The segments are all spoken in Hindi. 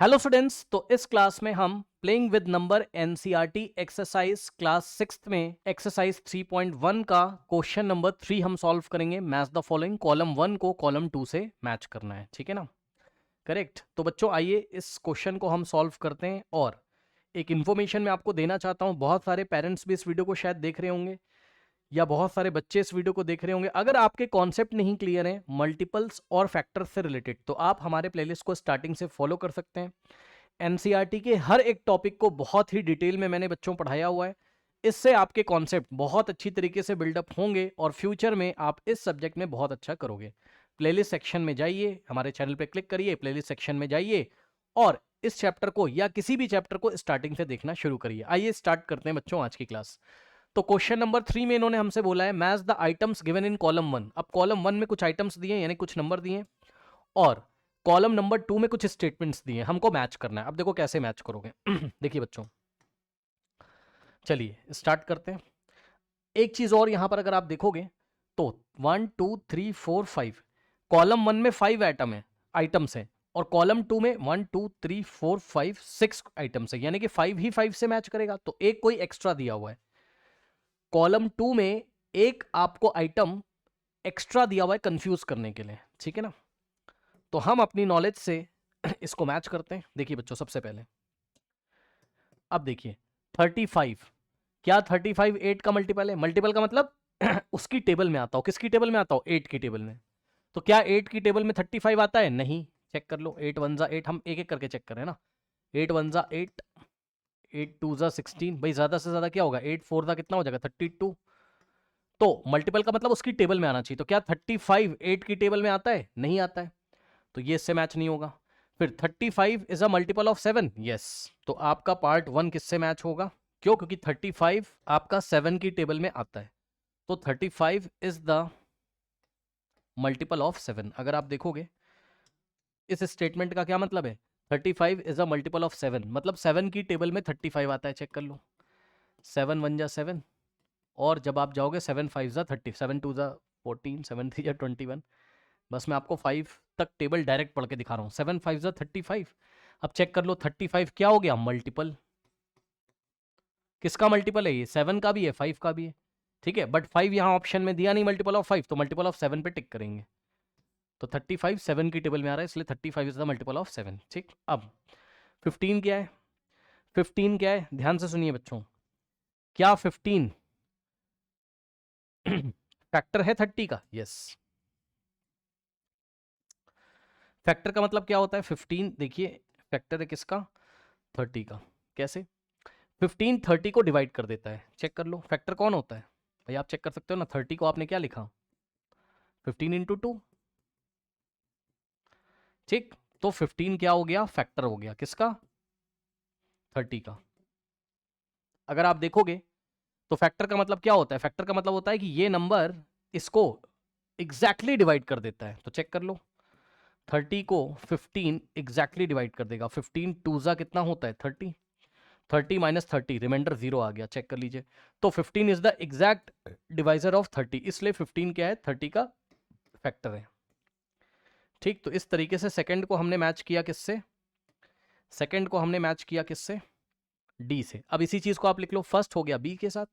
हेलो स्टूडेंट्स, तो इस क्लास में हम playing with number NCERT exercise class 6 में एक्सरसाइज 3.1 का क्वेश्चन नंबर 3 हम सॉल्व करेंगे। मैच द फॉलोइंग, कॉलम 1 को कॉलम 2 से मैच करना है, ठीक है ना। करेक्ट। तो बच्चों आइए इस क्वेश्चन को हम सॉल्व करते हैं। और एक इन्फॉर्मेशन मैं आपको देना चाहता हूँ, बहुत सारे पेरेंट्स भी इस वीडियो को शायद देख रहे होंगे या बहुत सारे बच्चे इस वीडियो को देख रहे होंगे। अगर आपके कॉन्सेप्ट नहीं क्लियर हैं मल्टीपल्स और फैक्टर्स से रिलेटेड, तो आप हमारे प्लेलिस्ट को स्टार्टिंग से फॉलो कर सकते हैं। एनसीईआरटी के हर एक टॉपिक को बहुत ही डिटेल में मैंने बच्चों पढ़ाया हुआ है। इससे आपके कॉन्सेप्ट बहुत अच्छी तरीके से बिल्डअप होंगे और फ्यूचर में आप इस सब्जेक्ट में बहुत अच्छा करोगे। प्लेलिस्ट सेक्शन में जाइए, हमारे चैनल पे क्लिक करिए, प्लेलिस्ट सेक्शन में जाइए और इस चैप्टर को या किसी भी चैप्टर को स्टार्टिंग से देखना शुरू करिए। आइए स्टार्ट करते हैं बच्चों आज की क्लास। तो क्वेश्चन नंबर 3 में इन्होंने हमसे बोला है match the items given in column 1। अब कॉलम 1 में कुछ आइटम्स दिए यानी कुछ नंबर दिए और कॉलम नंबर 2 में कुछ स्टेटमेंट्स दिए, हमको मैच करना है। अब देखो कैसे मैच करोगे। देखिए बच्चों, चलिए स्टार्ट करते हैं। एक चीज और यहां पर अगर आप देखोगे तो 1 2 3 4 5, कॉलम 1 में 5 आइटम्स है और कॉलम 2 में 1 2 3 4 5 6 आइटम्स है, यानी कि 5 ही 5 से मैच करेगा। तो एक कोई एक्स्ट्रा दिया हुआ है कॉलम 2 में, एक आपको आइटम एक्स्ट्रा दिया हुआ है कंफ्यूज करने के लिए, ठीक है ना। तो हम अपनी नॉलेज से इसको मैच करते हैं। देखिए बच्चों, सबसे पहले अब देखिए 35, क्या 35 8 का मल्टीपल है? मल्टीपल का मतलब उसकी टेबल में आता हो। किसकी टेबल में आता हो? 8 की टेबल में। तो क्या 8 की टेबल में 35 आता है? नहीं। चेक कर लो, 8 1 जा 8, हम एक एक करके चेक करें ना। 8 1 जा 8, 8 2 जा 16, भाई ज्यादा से ज्यादा क्या होगा? 8 4 जा कितना हो जाएगा? 32। तो मल्टीपल का मतलब उसकी टेबल में आना चाहिए। तो क्या 35 8 की टेबल में आता है? नहीं आता है, तो ये इससे मैच नहीं होगा। फिर 35 is a multiple of 7, yes. तो आपका पार्ट 1 किससे मैच होगा? क्यों? क्योंकि 35 आपका 7 की टेबल में आता है, तो 35 इज द मल्टीपल ऑफ 7। अगर आप देखोगे इस स्टेटमेंट का क्या मतलब है, 35 इज अ मल्टीपल ऑफ 7, मतलब 7 की टेबल में 35 आता है। चेक कर लो, 7 1 जा 7, और जब आप जाओगे 7 5 जा 30, 7 2 जा 14, 7 3 जा 21। बस मैं आपको 5 तक टेबल डायरेक्ट पढ़ के दिखा रहा हूँ। 7 5 जा 35। अब चेक कर लो 35 क्या हो गया? मल्टीपल। किसका मल्टीपल है ये? 7 का भी है, 5 का भी है, ठीक है। बट 5 यहाँ ऑप्शन में दिया नहीं मल्टीपल ऑफ 5, तो मल्टीपल ऑफ 7 पे टिक करेंगे। तो 35 7 की टेबल में आ रहा है, इसलिए 35 इज द मल्टीपल ऑफ 7, ठीक। अब 15 क्या है? 15 क्या है? ध्यान से सुनिए बच्चों, क्या 15 फैक्टर है 30 का? यस। फैक्टर का मतलब क्या होता है? 15 देखिए फैक्टर है किसका? 30 का। कैसे? 15 30 को डिवाइड कर देता है। चेक कर लो फैक्टर कौन होता है। भाई आप चेक कर सकते हो ना, 30 को आपने क्या लिखा? 15 इंटू 2, ठीक। तो 15 क्या हो गया? फैक्टर हो गया किसका? 30 का। अगर आप देखोगे तो फैक्टर का मतलब क्या होता है? फैक्टर का मतलब होता है कि ये नंबर इसको एग्जैक्टली डिवाइड कर देता है। तो चेक कर लो, 30 को 15 एग्जैक्टली डिवाइड कर देगा। 15 टूजा कितना होता है? 30। 30 माइनस 30, रिमाइंडर 0 आ गया। चेक कर लीजिए, तो 15 is the exact divisor of 30, इसलिए 15 क्या है? 30 का फैक्टर है, ठीक। तो इस तरीके से सेकंड को हमने मैच किया किससे? सेकंड को हमने मैच किया किससे? डी से। अब इसी चीज को आप लिख लो, फर्स्ट हो गया बी के साथ,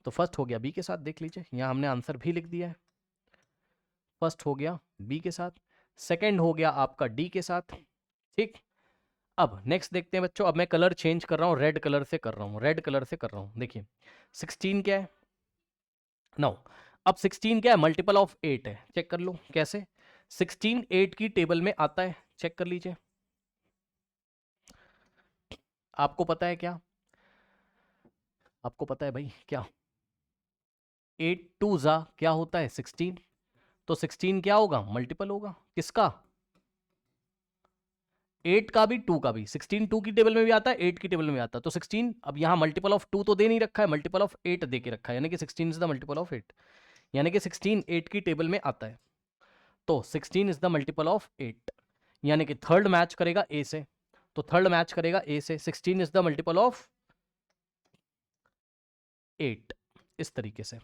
तो फर्स्ट हो गया बी के साथ। देख लीजिए यहां हमने आंसर भी लिख दिया है, फर्स्ट हो गया बी के साथ, सेकंड हो गया आपका डी के साथ, ठीक। अब नेक्स्ट देखते हैं बच्चों। अब मैं कलर चेंज कर रहा हूं, रेड कलर से कर रहा हूं, रेड कलर से कर रहा हूं। देखिए 16 क्या है? 9। अब 16 क्या है? मल्टीपल ऑफ 8 है। चेक कर लो कैसे? 16 8 की टेबल में आता है। चेक कर लीजिए, आपको पता है क्या? आपको पता है भाई क्या? 8 2 जा क्या होता है? 16। तो 16 क्या होगा? मल्टीपल होगा किसका? 8 का भी 2 का भी। 16 2 की टेबल में भी आता है, 8 की टेबल में भी आता है। तो 16, अब यहां मल्टीपल ऑफ 2 तो दे नहीं रखा है, मल्टीपल ऑफ 8 दे के रखा है, यानी कि 16 इज द मल्टीपल ऑफ 8, यानी कि 16 8 की टेबल में आता है। तो 16 इज द मल्टीपल ऑफ 8, यानी कि थर्ड मैच करेगा ए से। तो थर्ड मैच करेगा ए से, 16 इज द मल्टीपल ऑफ 8, इस तरीके से,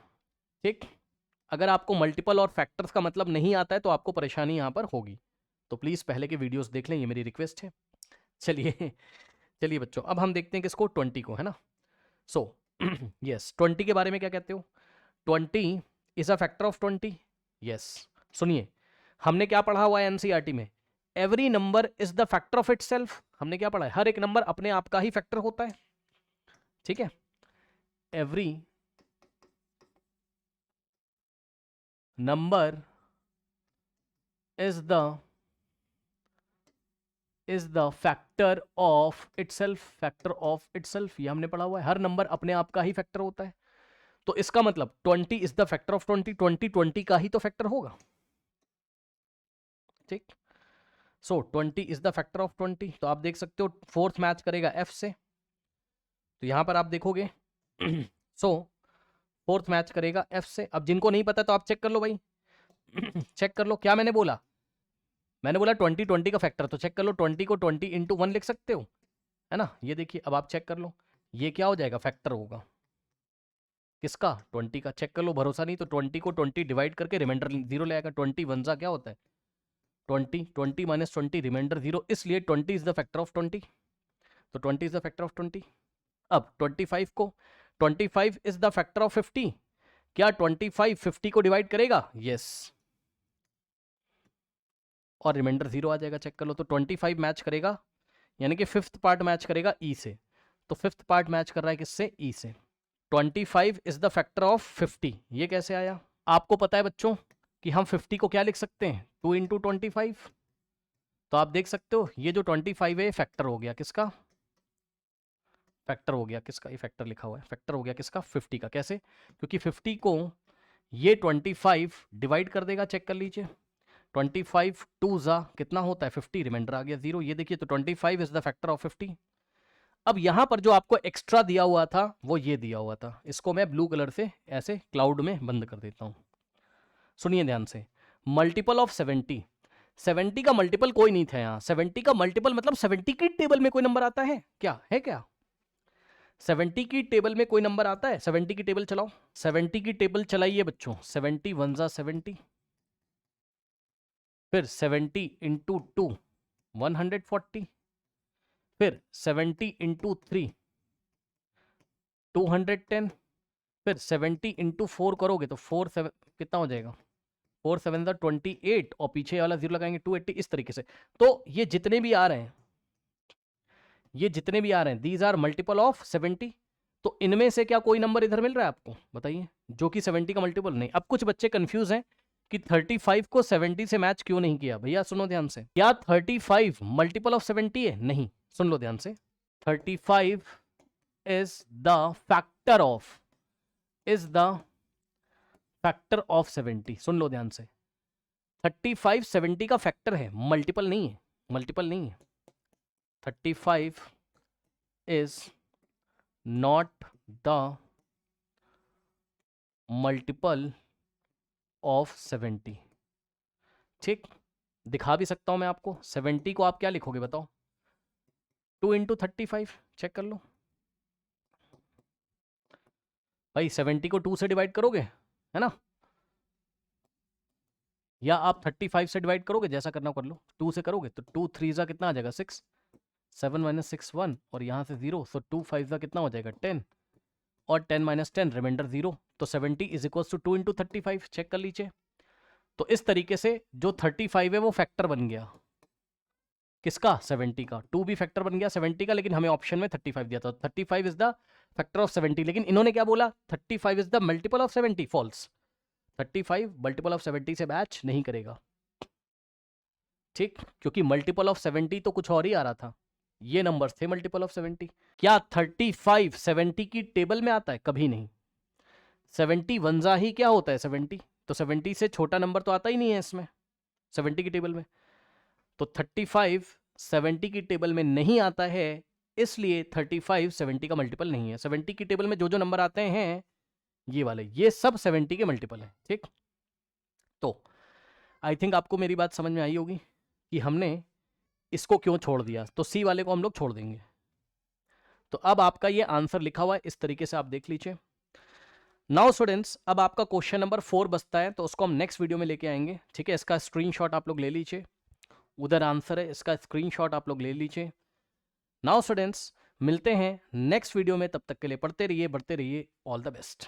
ठीक। अगर आपको मल्टीपल और फैक्टर्स का मतलब नहीं आता है तो आपको परेशानी यहां पर होगी, तो प्लीज पहले के वीडियोस देख लें, ये मेरी रिक्वेस्ट है। चलिए चलिए बच्चों, अब हम देखते हैं किसको, 20 को, है ना। सो यस, 20 के बारे में क्या कहते हो? 20 is a factor of 20। Yes, सुनिए, हमने क्या पढ़ा हुआ है एनसीईआरटी में? Every number is the factor of itself. हमने क्या पढ़ा है? हर एक नंबर अपने आप का ही फैक्टर होता है, ठीक है। Every number is the factor of itself. Factor of itself, ये हमने पढ़ा हुआ है, हर नंबर अपने आप का ही फैक्टर होता है। तो इसका मतलब 20 इज द फैक्टर ऑफ 20, 20 का ही तो फैक्टर होगा, ठीक। सो 20 इज द फैक्टर ऑफ 20। तो आप देख सकते हो फोर्थ मैच करेगा एफ से, तो यहां पर आप देखोगे सो फोर्थ मैच करेगा एफ से। अब जिनको नहीं पता तो आप चेक कर लो भाई चेक कर लो, क्या मैंने बोला? मैंने बोला 20 20 का फैक्टर, तो चेक कर लो 20 को 20 इंटू 1 लिख सकते हो, है ना। ये देखिए, अब आप चेक कर लो, ये क्या हो जाएगा? फैक्टर होगा किसका? 20 का। चेक कर लो, भरोसा नहीं तो 20 को 20 डिवाइड करके रिमाइंडर 0 ले आएगा। 20 वन सा क्या होता है? 20, 20 माइनस 20 रिमाइंडर 0, इसलिए 20 इज द फैक्टर ऑफ 20। तो 20 इज द फैक्टर ऑफ 20। अब 25 को, 25 इज द फैक्टर ऑफ 50। क्या 25 50 को डिवाइड करेगा? यस, और रिमाइंडर 0 आ जाएगा। चेक कर लो, तो 25 मैच करेगा, यानी कि फिफ्थ पार्ट मैच करेगा ई से। तो फिफ्थ पार्ट मैच कर रहा है किससे? ई से। 25 इज द फैक्टर ऑफ 50। ये कैसे आया? आपको पता है बच्चों कि हम 50 को क्या लिख सकते हैं? 2 इंटू 25। तो आप देख सकते हो ये जो 25 है फैक्टर हो गया किसका? फैक्टर हो गया किसका? ये फैक्टर लिखा हुआ है, फैक्टर हो गया किसका? 50 का। कैसे? क्योंकि 50 को ये 25 डिवाइड कर देगा। चेक कर लीजिए, 25 2 जा कितना होता है? 50, रिमाइंडर आ गया 0। ये देखिए, तो 25 इज द फैक्टर ऑफ 50। अब यहां पर जो आपको एक्स्ट्रा दिया हुआ था वो ये दिया हुआ था, इसको मैं ब्लू कलर से ऐसे क्लाउड में बंद कर देता हूं। सुनिए ध्यान से, मल्टीपल ऑफ 70। 70 का मल्टीपल कोई नहीं था यहां। 70 का मल्टीपल मतलब 70 की टेबल में कोई नंबर आता है क्या? है क्या? 70 की टेबल में कोई नंबर आता है? 70 की टेबल चलाओ, 70 की टेबल चलाइए बच्चों। 70 वन जा 70, फिर 70 इंटू 2 140, फिर 70 इंटू 3 210, फिर 70 इंटू 4 करोगे तो 4 7 कितना हो जाएगा? 4 7 28, और पीछे वाला 0 लगाएंगे 280। इस तरीके से तो ये जितने भी आ रहे हैं, ये जितने भी आ रहे हैं, दीज आर मल्टीपल ऑफ 70। तो इनमें से क्या कोई नंबर इधर मिल रहा है आपको? बताइए, जो कि 70 का मल्टीपल नहीं। अब कुछ बच्चे कंफ्यूज हैं कि 35 को 70 से मैच क्यों नहीं किया। भैया सुनो ध्यान से, क्या 35 मल्टीपल ऑफ 70 है? नहीं, सुन लो ध्यान से, 35 is the factor of, is the factor of 70। सुन लो ध्यान से, 35 70 का फैक्टर है, मल्टीपल नहीं है, मल्टीपल नहीं है। 35 is not the multiple of 70, ठीक। दिखा भी सकता हूं मैं आपको। 70 को आप क्या लिखोगे बताओ? 2 इंटू 35। चेक कर लो भाई, 70 को 2 से डिवाइड करोगे, है ना, या आप 35 से डिवाइड करोगे, जैसा करना कर लो। 2 से करोगे तो 2 3 जा कितना आ जाएगा? 6, 7 माइनस 6 1, और यहाँ से 0, सो 2 5 जा कितना हो जाएगा? 10, और 10 माइनस 10 रिमाइंडर 0। तो 70 is equal to 2 into 35। Check कर लीजिए। तो इस तरीके से जो 35 है वो फैक्टर बन गया किसका? 70 का। 2 भी फैक्टर बन गया 70 का, लेकिन हमें ऑप्शन में 35 दिया था। 35 इज द फैक्टर ऑफ 70, लेकिन इन्होंने क्या बोला? 35 is the multiple of 70। False, 35 multiple of 70 से मैच नहीं करेगा, ठीक, क्योंकि मल्टीपल ऑफ 70 तो कुछ और ही आ रहा था। ये नंबर्स थे मल्टीपल ऑफ 70। क्या 35 70 की टेबल में आता है? कभी नहीं। 70 वनजा ही क्या होता है? 70। तो 70 से छोटा नंबर तो आता ही नहीं है इसमें 70 की टेबल में। तो 35 70 की टेबल में नहीं आता है, इसलिए 35 70 का मल्टीपल नहीं है। 70 की टेबल में जो जो नंबर आते हैं ये वाले, ये सब 70 के मल्टीपल है, ठीक। तो आई थिंक आपको मेरी बात समझ में आई होगी कि हमने इसको क्यों छोड़ दिया। तो सी वाले को हम लोग छोड़ देंगे। तो अब आपका ये आंसर लिखा हुआ है, इस तरीके से आप देख लीजिए। नाउ स्टूडेंट्स, अब आपका क्वेश्चन नंबर 4 बचता है, तो उसको हम नेक्स्ट वीडियो में लेके आएंगे, ठीक है। इसका स्क्रीनशॉट आप लोग ले लीजिए, उधर आंसर है, इसका स्क्रीनशॉट आप लोग ले लीजिए। नाउ स्टूडेंट्स, मिलते हैं नेक्स्ट वीडियो में, तब तक के लिए पढ़ते रहिए, बढ़ते रहिए। All the best.